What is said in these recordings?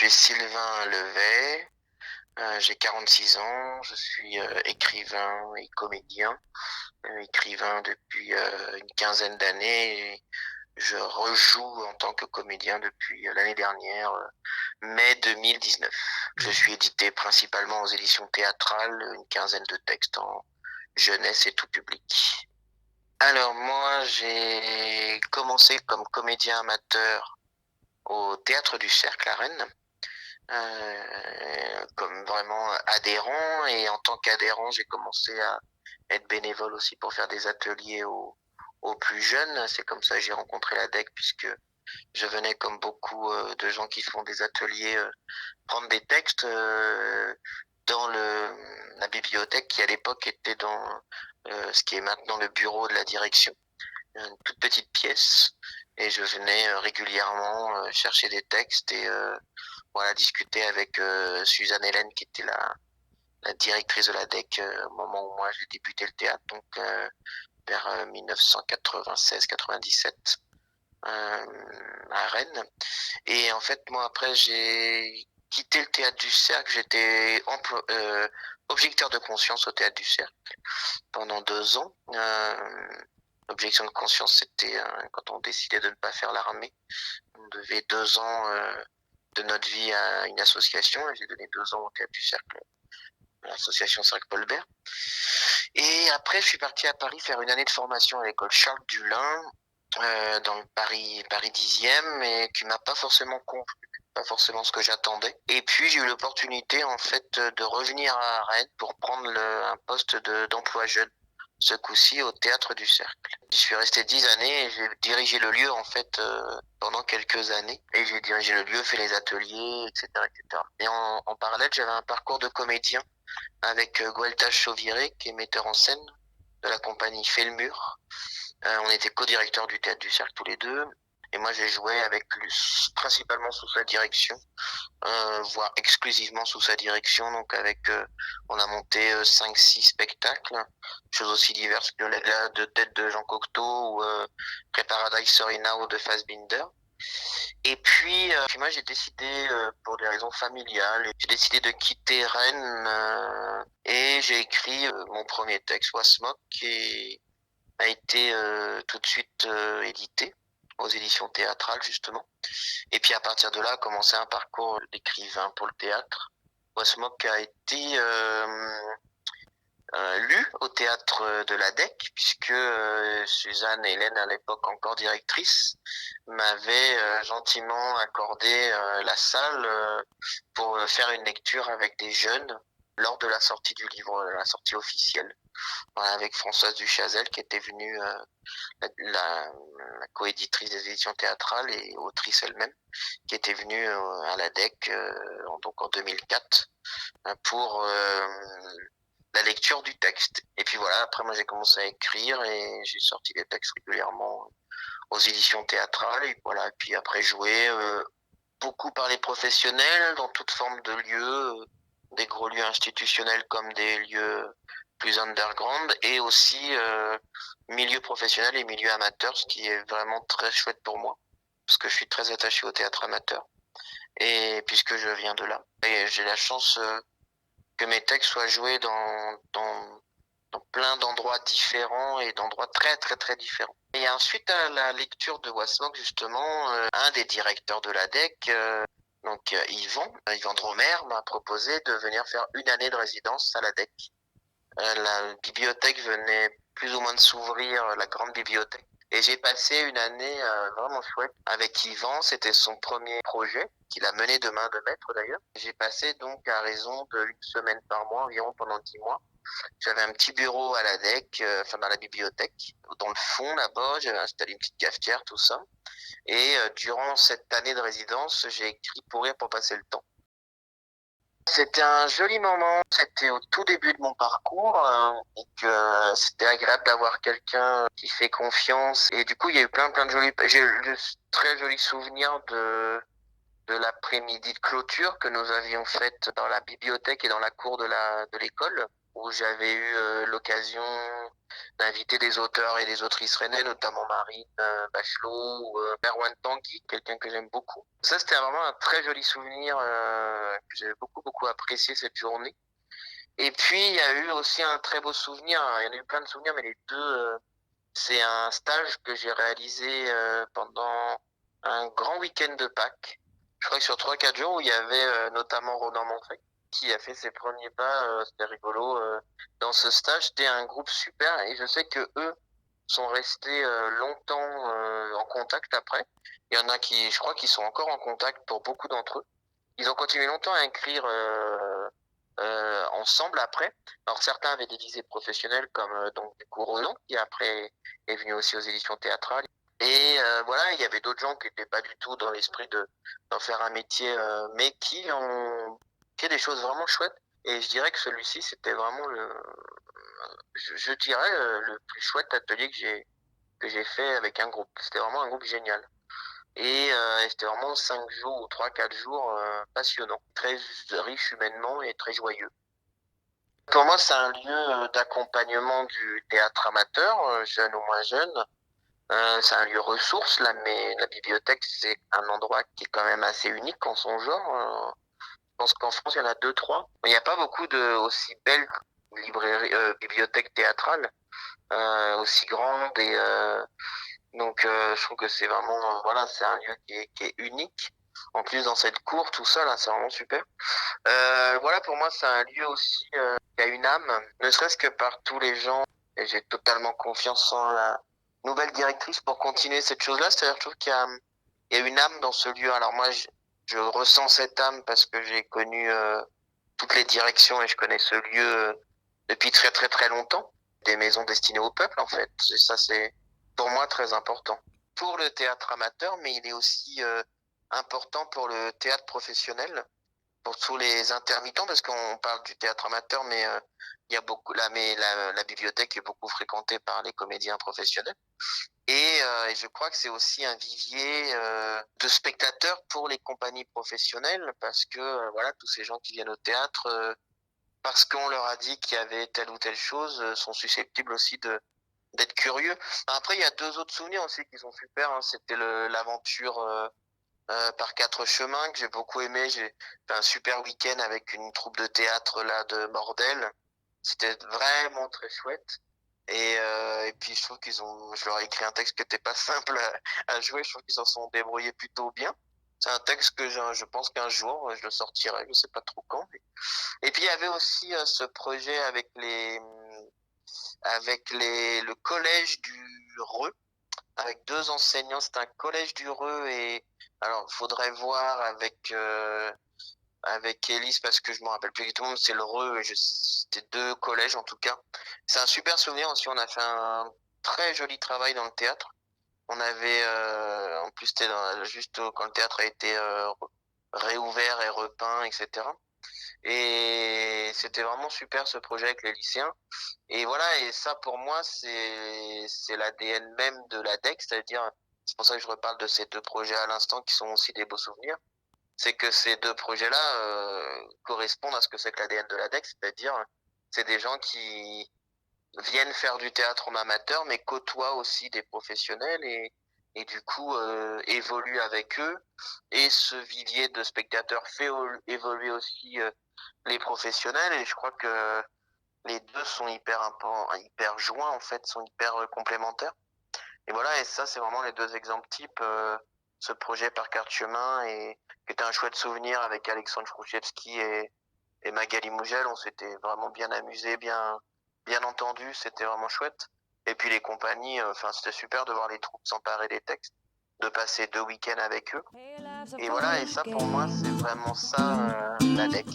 suis Sylvain Levet, j'ai 46 ans, je suis écrivain et comédien, écrivain depuis une quinzaine d'années et je rejoue en tant que comédien depuis l'année dernière, mai 2019. Je suis édité principalement aux éditions théâtrales, une quinzaine de textes en jeunesse et tout public. Alors moi, j'ai commencé comme comédien amateur au Théâtre du Cercle à Rennes, comme vraiment adhérent. Et en tant qu'adhérent, j'ai commencé à être bénévole aussi pour faire des ateliers aux plus jeunes. C'est comme ça que j'ai rencontré la DEC, puisque je venais, comme beaucoup de gens qui font des ateliers, prendre des textes dans la bibliothèque qui à l'époque était dans ce qui est maintenant le bureau de la direction, une toute petite pièce. Et je venais régulièrement chercher des textes et voilà, discuter avec Suzanne Hélène, qui était la directrice de la DEC au moment où moi j'ai débuté le théâtre, donc vers 1996-97 à Rennes. Et en fait, moi après j'ai quitté le théâtre du Cercle, j'étais objecteur de conscience au théâtre du Cercle pendant 2 ans. L'objection de conscience, c'était quand on décidait de ne pas faire l'armée. On devait 2 ans de notre vie à une association, et j'ai donné 2 ans au théâtre du Cercle, l'association Cercle Paul Bert. Et après, je suis parti à Paris faire une année de formation à l'école Charles Dulin, dans le Paris 10e, et qui m'a pas forcément convenu, pas forcément ce que j'attendais. Et puis j'ai eu l'opportunité en fait de revenir à Rennes pour prendre un poste d'emploi jeune, ce coup-ci au Théâtre du Cercle. J'y suis resté 10 années et j'ai dirigé le lieu en fait pendant quelques années. Et j'ai dirigé le lieu, fait les ateliers, etc. etc. Et en parallèle, j'avais un parcours de comédien avec Guelta Chauviré, qui est metteur en scène de la compagnie Fait le Mur. On était co-directeurs du Théâtre du Cercle tous les deux. Et moi, j'ai joué avec lui, principalement sous sa direction, voire exclusivement sous sa direction. Donc, on a monté 5-6 spectacles, choses aussi diverses que la de tête de Jean Cocteau ou Paradise Sorry Now de Fassbinder. Et puis moi, j'ai décidé, pour des raisons familiales, j'ai décidé de quitter Rennes et j'ai écrit mon premier texte, Wasmok, qui a été tout de suite édité aux éditions théâtrales, justement. Et puis à partir de là, a commencé un parcours d'écrivain pour le théâtre. Wasmok a été lu au théâtre de la DEC, puisque Suzanne Hélène, à l'époque encore directrice, m'avait gentiment accordé la salle pour faire une lecture avec des jeunes lors de la sortie du livre, la sortie officielle. Voilà, avec Françoise Duchazelle, qui était venue, la coéditrice des éditions théâtrales et autrice elle-même, qui était venue à la DEC donc en 2004 pour la lecture du texte. Et puis voilà, après moi j'ai commencé à écrire et j'ai sorti des textes régulièrement aux éditions théâtrales, et voilà, et puis après jouer beaucoup par les professionnels dans toute forme de lieux, des gros lieux institutionnels comme des lieux plus underground, et aussi milieu professionnel et milieu amateur, ce qui est vraiment très chouette pour moi, parce que je suis très attaché au théâtre amateur, et puisque je viens de là. Et j'ai la chance que mes textes soient joués dans plein d'endroits différents et d'endroits très très très différents. Et ensuite, à la lecture de Wasmok, justement, un des directeurs de la DEC, donc Yvan Dromer, m'a proposé de venir faire une année de résidence à la DEC. La bibliothèque venait plus ou moins de s'ouvrir, la grande bibliothèque. Et j'ai passé une année vraiment chouette avec Yvan. C'était son premier projet, qu'il a mené de main de maître d'ailleurs. J'ai passé donc à raison d'une semaine par mois, environ pendant 10 mois. J'avais un petit bureau à la DEC, enfin dans la bibliothèque, dans le fond là-bas. J'avais installé une petite cafetière, tout ça. Et durant cette année de résidence, j'ai écrit pour rire, pour passer le temps. C'était un joli moment, c'était au tout début de mon parcours, et que c'était agréable d'avoir quelqu'un qui fait confiance. Et du coup, il y a eu plein de j'ai eu de très jolis souvenirs de l'après-midi de clôture que nous avions faite dans la bibliothèque et dans la cour de l'école, où j'avais eu l'occasion d'inviter des auteurs et des autrices rennais, notamment Marine Bachelot ou Merwan Tanguy, quelqu'un que j'aime beaucoup. Ça, c'était vraiment un très joli souvenir que j'avais beaucoup apprécié cette journée. Et puis, il y a eu aussi un très beau souvenir. Il y en a eu plein de souvenirs, mais les deux, c'est un stage que j'ai réalisé pendant un grand week-end de Pâques. Je crois que sur 3-4 jours, où il y avait notamment Ronan Montré qui a fait ses premiers pas. C'était rigolo. Dans ce stage, c'était un groupe super et je sais que eux sont restés longtemps en contact après. Il y en a qui, je crois, qui sont encore en contact pour beaucoup d'entre eux. Ils ont continué longtemps à écrire ensemble après. Alors certains avaient des visées professionnelles comme donc du coup Ronan qui après est venu aussi aux éditions théâtrales. Et voilà, il y avait d'autres gens qui n'étaient pas du tout dans l'esprit de d'en faire un métier, mais qui ont fait des choses vraiment chouettes. Et je dirais que celui-ci, c'était vraiment je dirais le plus chouette atelier que j'ai fait avec un groupe. C'était vraiment un groupe génial. Et c'était vraiment 5 jours ou 3-4 jours passionnants, très riche humainement et très joyeux. Pour moi, c'est un lieu d'accompagnement du théâtre amateur, jeune ou moins jeune. C'est un lieu ressource, là, mais la bibliothèque, c'est un endroit qui est quand même assez unique en son genre. Je pense qu'en France, il y en a deux, trois. Il n'y a pas beaucoup de aussi belles bibliothèques théâtrales, aussi grandes je trouve que c'est vraiment, voilà, c'est un lieu qui est unique. En plus, dans cette cour, tout ça, là, c'est vraiment super. Voilà, pour moi, c'est un lieu aussi qui a une âme, ne serait-ce que par tous les gens. Et j'ai totalement confiance en la nouvelle directrice pour continuer cette chose-là. C'est-à-dire, je trouve il y a une âme dans ce lieu. Alors moi, je ressens cette âme parce que j'ai connu toutes les directions et je connais ce lieu depuis très longtemps. Des maisons destinées au peuple, en fait. Et ça, c'est pour moi très important. Pour le théâtre amateur, mais il est aussi important pour le théâtre professionnel, pour tous les intermittents, parce qu'on parle du théâtre amateur, mais il y a beaucoup là, mais la bibliothèque est beaucoup fréquentée par les comédiens professionnels. Et je crois que c'est aussi un vivier de spectateurs pour les compagnies professionnelles, parce que voilà, tous ces gens qui viennent au théâtre, parce qu'on leur a dit qu'il y avait telle ou telle chose, sont susceptibles aussi de d'être curieux. Après, il y a deux autres souvenirs aussi qui sont super. Hein. C'était l'aventure par quatre chemins que j'ai beaucoup aimé. J'ai fait un super week-end avec une troupe de théâtre là de Mordel. C'était vraiment très chouette. Et puis je trouve je leur ai écrit un texte qui n'était pas simple à jouer. Je trouve qu'ils s'en sont débrouillés plutôt bien. C'est un texte que je pense qu'un jour je le sortirai, je sais pas trop quand. Et puis il y avait aussi ce projet le collège du Reux avec deux enseignants. C'est un collège du Reux et alors faudrait voir avec Élise parce que je me rappelle plus exactement. C'est le Reux. C'était deux collèges en tout cas. C'est un super souvenir aussi. On a fait un très joli travail dans le théâtre. On avait en plus c'était juste quand le théâtre a été réouvert et repeint, etc. Et c'était vraiment super ce projet avec les lycéens. Et voilà, et ça pour moi, c'est l'ADN même de la DEC, c'est-à-dire, c'est pour ça que je reparle de ces deux projets à l'instant qui sont aussi des beaux souvenirs. C'est que ces deux projets-là correspondent à ce que c'est que l'ADN de la DEC, c'est-à-dire, c'est des gens qui viennent faire du théâtre en amateur, mais côtoient aussi des professionnels et du coup évoluent avec eux. Et ce vivier de spectateurs fait évoluer aussi les professionnels et je crois que les deux sont hyper joints en fait, sont hyper complémentaires. Et voilà, et ça c'est vraiment les deux exemples types. Ce projet par carte chemin et qui était un chouette souvenir avec Alexandre Frouchevski et Magali Mougel. On s'était vraiment bien amusé, bien entendu, c'était vraiment chouette. Et puis les compagnies, enfin c'était super de voir les troupes s'emparer des textes, de passer 2 week-ends avec eux. Et voilà, et ça pour moi c'est vraiment ça la DEC.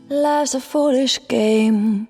Life's a foolish game.